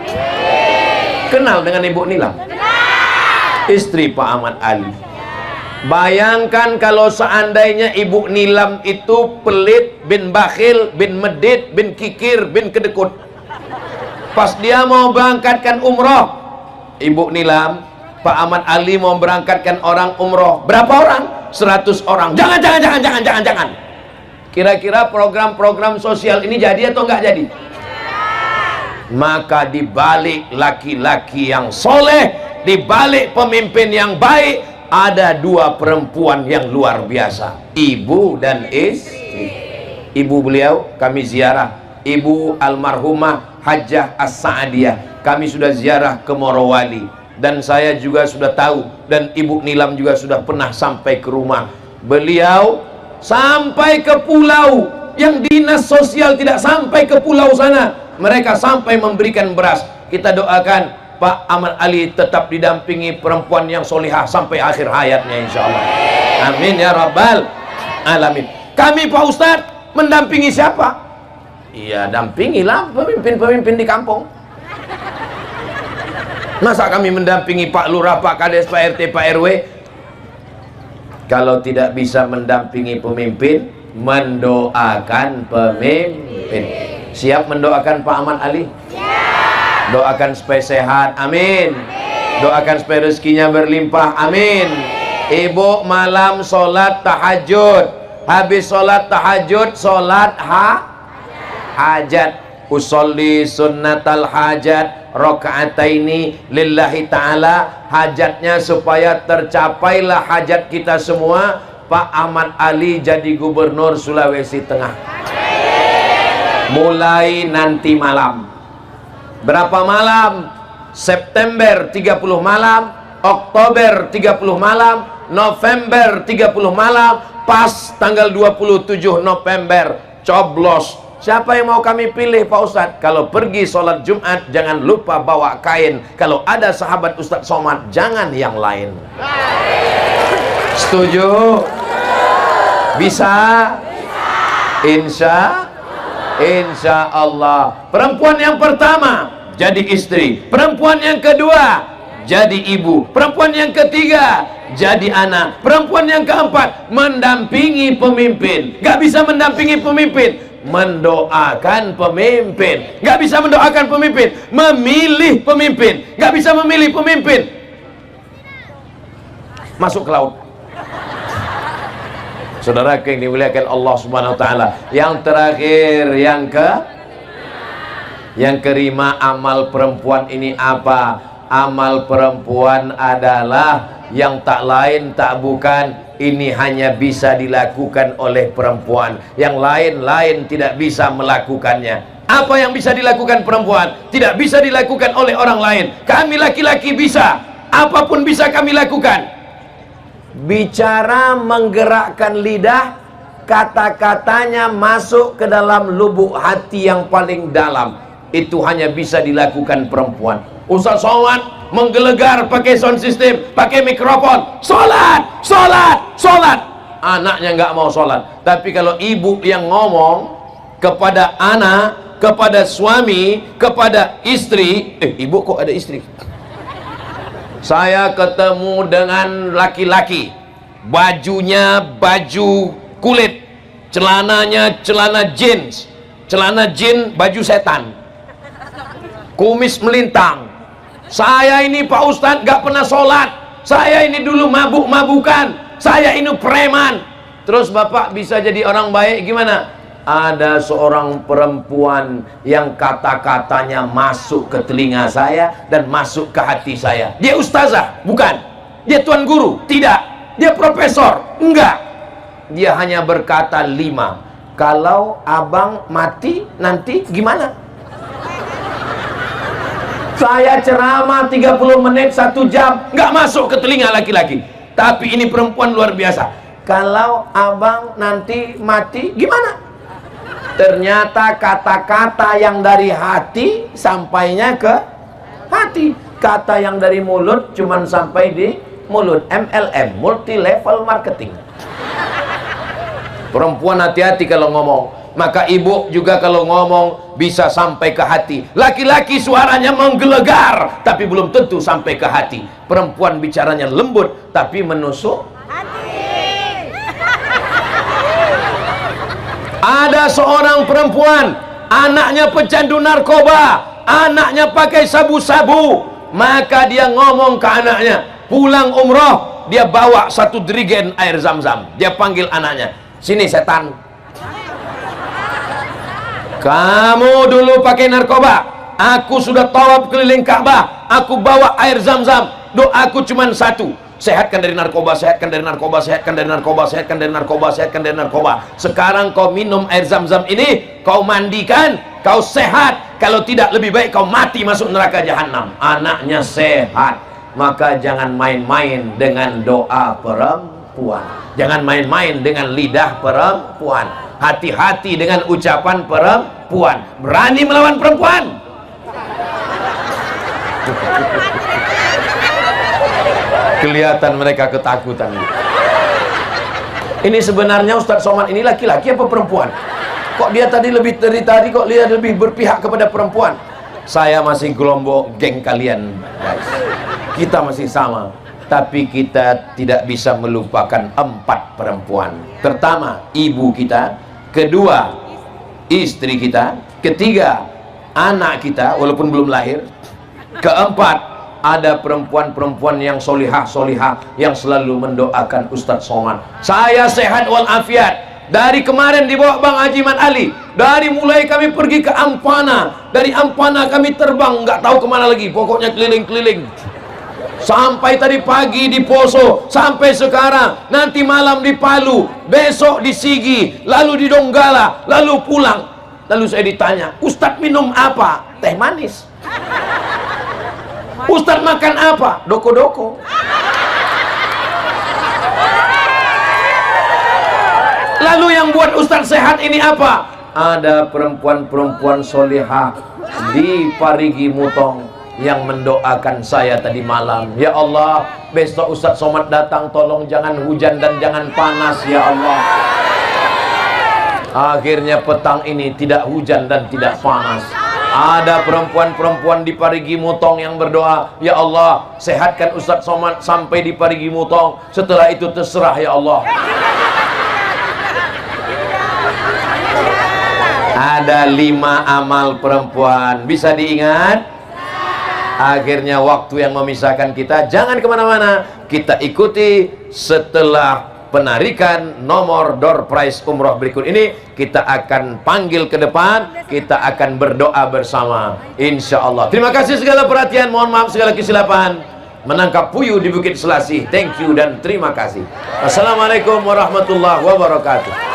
Kenal dengan Ibu Nilam? Istri Pak Ahmad Ali. Bayangkan kalau seandainya Ibu Nilam itu pelit, bin bakhil, bin medit, bin kikir, bin kedekut. Pas dia mau berangkatkan umroh, Ibu Nilam, Pak Ahmad Ali mau berangkatkan orang umroh. Berapa orang? 100 orang. Jangan. Kira-kira program-program sosial ini jadi atau enggak jadi? Maka dibalik laki-laki yang soleh, dibalik pemimpin yang baik, ada dua perempuan yang luar biasa, ibu dan istri. Ibu beliau kami ziarah, Ibu almarhumah Hajjah As-Sa'adiyah. Kami sudah ziarah ke Morowali, dan saya juga sudah tahu, dan Ibu Nilam juga sudah pernah sampai ke rumah beliau, sampai ke pulau yang dinas sosial tidak sampai ke pulau sana. Mereka sampai memberikan beras. Kita doakan Pak Ahmad Ali tetap didampingi perempuan yang solihah sampai akhir hayatnya, insya Allah. Amin ya rabbal alamin. Kami Pak Ustadz mendampingi siapa? Iya, dampingilah pemimpin-pemimpin di kampung. Masa kami mendampingi Pak Lurah, Pak Kades, Pak RT, Pak RW? Kalau tidak bisa mendampingi pemimpin, mendoakan pemimpin. Siap mendoakan Pak Ahmad Ali? Doakan supaya sehat, amin. Doakan supaya rezekinya berlimpah, amin. Ibu malam sholat tahajud, habis sholat tahajud sholat hajat. Usolli sunnatal hajat rakaataini lillahi ta'ala. Hajatnya supaya tercapailah hajat kita semua, Pak Ahmad Ali jadi gubernur Sulawesi Tengah. Mulai nanti malam. Berapa malam? September 30 malam, Oktober 30 malam, November 30 malam, pas tanggal 27 November coblos. Siapa yang mau kami pilih Pak Ustadz? Kalau pergi sholat Jumat jangan lupa bawa kain. Kalau ada sahabat Ustadz Somad jangan yang lain. Setuju? Bisa? Insya Allah. Perempuan yang pertama jadi istri, perempuan yang kedua jadi ibu, perempuan yang ketiga jadi anak, perempuan yang keempat mendampingi pemimpin. Gak bisa mendampingi pemimpin, mendoakan pemimpin. Gak bisa mendoakan pemimpin, memilih pemimpin. Gak bisa memilih pemimpin, masuk ke laut. Saudara yang dimuliakan Allah Subhanahu wa taala. Yang terakhir, yang kelima, amal perempuan ini apa? Amal perempuan adalah yang tak lain tak bukan, ini hanya bisa dilakukan oleh perempuan. Yang lain-lain tidak bisa melakukannya. Apa yang bisa dilakukan perempuan tidak bisa dilakukan oleh orang lain. Kami laki-laki bisa, apapun bisa kami lakukan. Bicara menggerakkan lidah, kata-katanya masuk ke dalam lubuk hati yang paling dalam, itu hanya bisa dilakukan perempuan. Ustaz Somad menggelegar pakai sound system, pakai mikrofon, sholat, sholat, sholat. Anaknya nggak mau sholat. Tapi kalau ibu yang ngomong kepada anak, kepada suami, kepada istri, ibu kok ada istri? Saya ketemu dengan laki-laki, bajunya baju kulit, celananya celana jeans, baju setan, kumis melintang. Saya ini Pak Ustadz gak pernah sholat, saya ini dulu mabuk-mabukan, saya ini preman. Terus Bapak bisa jadi orang baik gimana? Ada seorang perempuan yang kata-katanya masuk ke telinga saya dan masuk ke hati saya. Dia ustazah? Bukan. Dia tuan guru? Tidak. Dia profesor? Enggak. Dia hanya berkata 5. Kalau abang mati nanti gimana? Saya ceramah 30 menit 1 jam nggak masuk ke telinga laki-laki. Tapi ini perempuan luar biasa. Kalau abang nanti mati gimana? Ternyata kata-kata yang dari hati sampainya ke hati. Kata yang dari mulut cuman sampai di mulut. MLM, multi level marketing. Perempuan hati-hati kalau ngomong. Maka ibu juga kalau ngomong bisa sampai ke hati. Laki-laki suaranya menggelegar tapi belum tentu sampai ke hati. Perempuan bicaranya lembut tapi menusuk hati. Ada seorang perempuan, anaknya pecandu narkoba, anaknya pakai sabu-sabu. Maka dia ngomong ke anaknya, pulang umroh dia bawa 1 jerigen air zam-zam. Dia panggil anaknya, sini setan, kamu dulu pakai narkoba, aku sudah tawaf keliling Ka'bah, aku bawa air zam-zam, doaku cuma 1, sehatkan dari narkoba, sehatkan dari narkoba, sehatkan dari narkoba, sehatkan dari narkoba, sehatkan dari narkoba. Sekarang kau minum air zam-zam ini, kau mandikan, kau sehat. Kalau tidak lebih baik kau mati masuk neraka jahanam. Anaknya sehat. Maka jangan main-main dengan doa perempuan, jangan main-main dengan lidah perempuan. Hati-hati dengan ucapan perempuan. Berani melawan perempuan. Kelihatan mereka ketakutan. Ini sebenarnya Ustadz Somad ini laki-laki apa perempuan? Kok dia tadi lebih dari tadi kok dia lebih berpihak kepada perempuan? Saya masih gelombang geng kalian, guys. Kita masih sama, tapi kita tidak bisa melupakan 4 perempuan. Pertama, ibu kita. Kedua, istri kita. Ketiga, anak kita walaupun belum lahir. Keempat, ada perempuan-perempuan yang solihah-solihah yang selalu mendoakan Ustadz Somad. Saya sehat walafiat. Dari kemarin dibawa Bang Haji Mat Ali. Dari mulai kami pergi ke Ampana, dari Ampana kami terbang nggak tahu kemana lagi, pokoknya keliling-keliling. Sampai tadi pagi di Poso, sampai sekarang, nanti malam di Palu, besok di Sigi, lalu di Donggala, lalu pulang. Lalu saya ditanya, Ustadz minum apa? Teh manis. Ustadz makan apa? Doko-doko. Lalu yang buat Ustadz sehat ini apa? Ada perempuan-perempuan solihah di Parigi Mutong yang mendoakan saya tadi malam. Ya Allah, besok Ustadz Somad datang, tolong jangan hujan dan jangan panas ya Allah. Akhirnya petang ini tidak hujan dan tidak panas. Ada perempuan-perempuan di Parigi Mutong yang berdoa, ya Allah, sehatkan Ustadz Somad sampai di Parigi Mutong. Setelah itu terserah ya Allah. Ada 5 amal perempuan, bisa diingat? Akhirnya waktu yang memisahkan kita, jangan kemana-mana. Kita ikuti setelah penarikan nomor door prize umroh berikut ini. Kita akan panggil ke depan, kita akan berdoa bersama, insya Allah. Terima kasih segala perhatian, mohon maaf segala kesilapan. Menangkap puyuh di Bukit Selasih. Thank you dan terima kasih. Assalamualaikum warahmatullahi wabarakatuh.